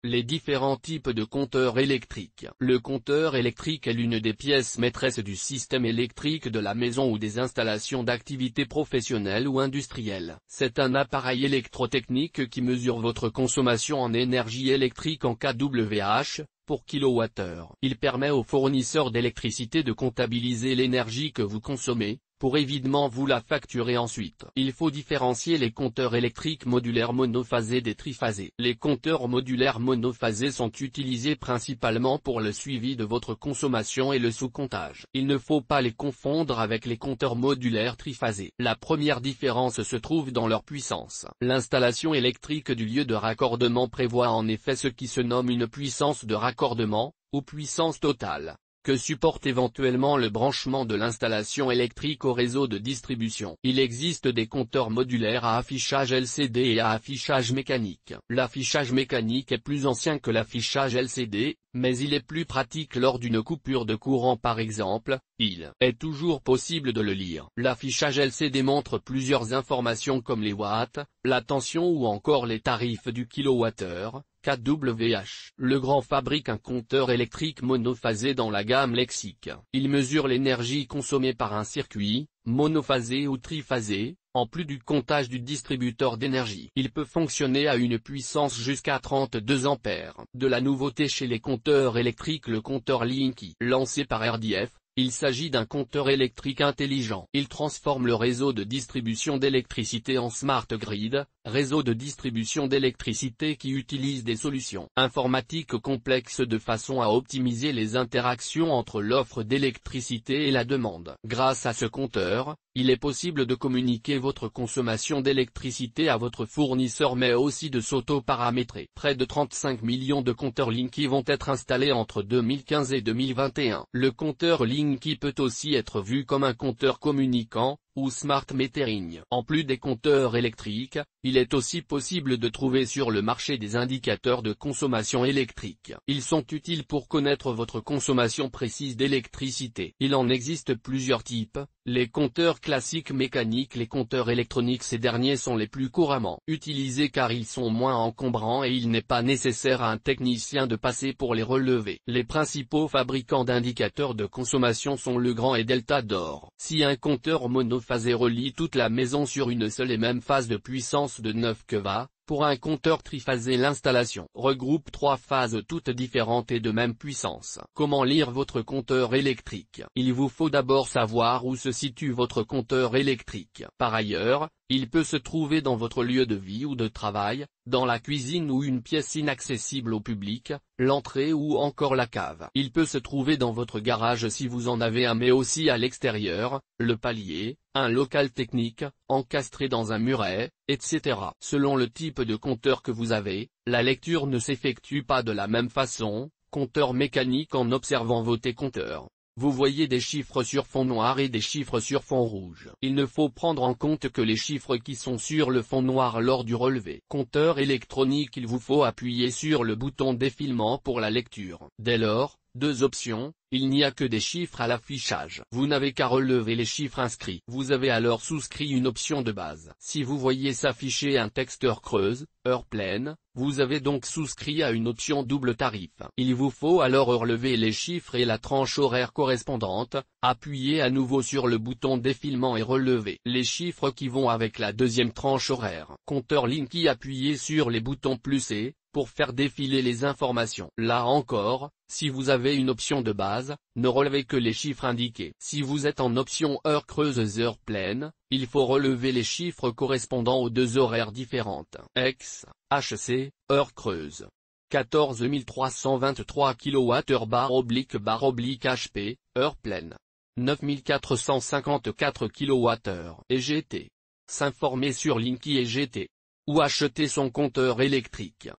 Les différents types de compteurs électriques. Le compteur électrique est l'une des pièces maîtresses du système électrique de la maison ou des installations d'activité professionnelle ou industrielle. C'est un appareil électrotechnique qui mesure votre consommation en énergie électrique en kWh, pour kilowattheure. Il permet aux fournisseurs d'électricité de comptabiliser l'énergie que vous consommez, pour évidemment vous la facturer ensuite. Il faut différencier les compteurs électriques modulaires monophasés des triphasés. Les compteurs modulaires monophasés sont utilisés principalement pour le suivi de votre consommation et le sous-comptage. Il ne faut pas les confondre avec les compteurs modulaires triphasés. La première différence se trouve dans leur puissance. L'installation électrique du lieu de raccordement prévoit en effet ce qui se nomme une puissance de raccordement, ou puissance totale, que supporte éventuellement le branchement de l'installation électrique au réseau de distribution. Il existe des compteurs modulaires à affichage LCD et à affichage mécanique. L'affichage mécanique est plus ancien que l'affichage LCD, mais il est plus pratique lors d'une coupure de courant par exemple. Il est toujours possible de le lire. L'affichage LCD montre plusieurs informations comme les watts, la tension ou encore les tarifs du kilowattheure, kWh. Legrand fabrique un compteur électrique monophasé dans la gamme lexique. Il mesure l'énergie consommée par un circuit, monophasé ou triphasé, en plus du comptage du distributeur d'énergie. Il peut fonctionner à une puissance jusqu'à 32 ampères. De la nouveauté chez les compteurs électriques, le compteur Linky. Lancé par RDF, il s'agit d'un compteur électrique intelligent. Il transforme le réseau de distribution d'électricité en smart grid, réseau de distribution d'électricité qui utilise des solutions informatiques complexes de façon à optimiser les interactions entre l'offre d'électricité et la demande. Grâce à ce compteur, il est possible de communiquer votre consommation d'électricité à votre fournisseur mais aussi de s'auto-paramétrer. Près de 35 millions de compteurs Linky vont être installés entre 2015 et 2021. Le compteur Linky peut aussi être vu comme un compteur communicant, ou smart metering. En plus des compteurs électriques, il est aussi possible de trouver sur le marché des indicateurs de consommation électrique. Ils sont utiles pour connaître votre consommation précise d'électricité. Il en existe plusieurs types. Les compteurs classiques mécaniques, les compteurs électroniques, ces derniers sont les plus couramment utilisés car ils sont moins encombrants et il n'est pas nécessaire à un technicien de passer pour les relever. Les principaux fabricants d'indicateurs de consommation sont Legrand et Delta d'Or. Si un compteur monophasé relie toute la maison sur une seule et même phase de puissance de 9 kV, pour un compteur triphasé l'installation regroupe 3 phases toutes différentes et de même puissance. Comment lire votre compteur électrique? Il vous faut d'abord savoir où se situe votre compteur électrique. Par ailleurs, il peut se trouver dans votre lieu de vie ou de travail, dans la cuisine ou une pièce inaccessible au public, l'entrée ou encore la cave. Il peut se trouver dans votre garage si vous en avez un mais aussi à l'extérieur, le palier, un local technique, encastré dans un muret, etc. Selon le type de compteur que vous avez, la lecture ne s'effectue pas de la même façon. Compteur mécanique. En observant vos compteurs, vous voyez des chiffres sur fond noir et des chiffres sur fond rouge. Il ne faut prendre en compte que les chiffres qui sont sur le fond noir lors du relevé. Compteur électronique, il vous faut appuyer sur le bouton défilement pour la lecture. Dès lors, 2 options, il n'y a que des chiffres à l'affichage. Vous n'avez qu'à relever les chiffres inscrits. Vous avez alors souscrit une option de base. Si vous voyez s'afficher un texte heure creuse, heure pleine, vous avez donc souscrit à une option double tarif. Il vous faut alors relever les chiffres et la tranche horaire correspondante, appuyez à nouveau sur le bouton défilement et relevez les chiffres qui vont avec la deuxième tranche horaire. Compteur Linky, appuyez sur les boutons plus et, pour faire défiler les informations. Là encore, si vous avez une option de base, ne relevez que les chiffres indiqués. Si vous êtes en option heure creuse heure pleine, il faut relever les chiffres correspondant aux 2 horaires différentes. X, HC, heure creuse. 14 323 kWh/HP, heure pleine. 9 454 kWh. Et GT. S'informer sur Linky et GT. Ou acheter son compteur électrique.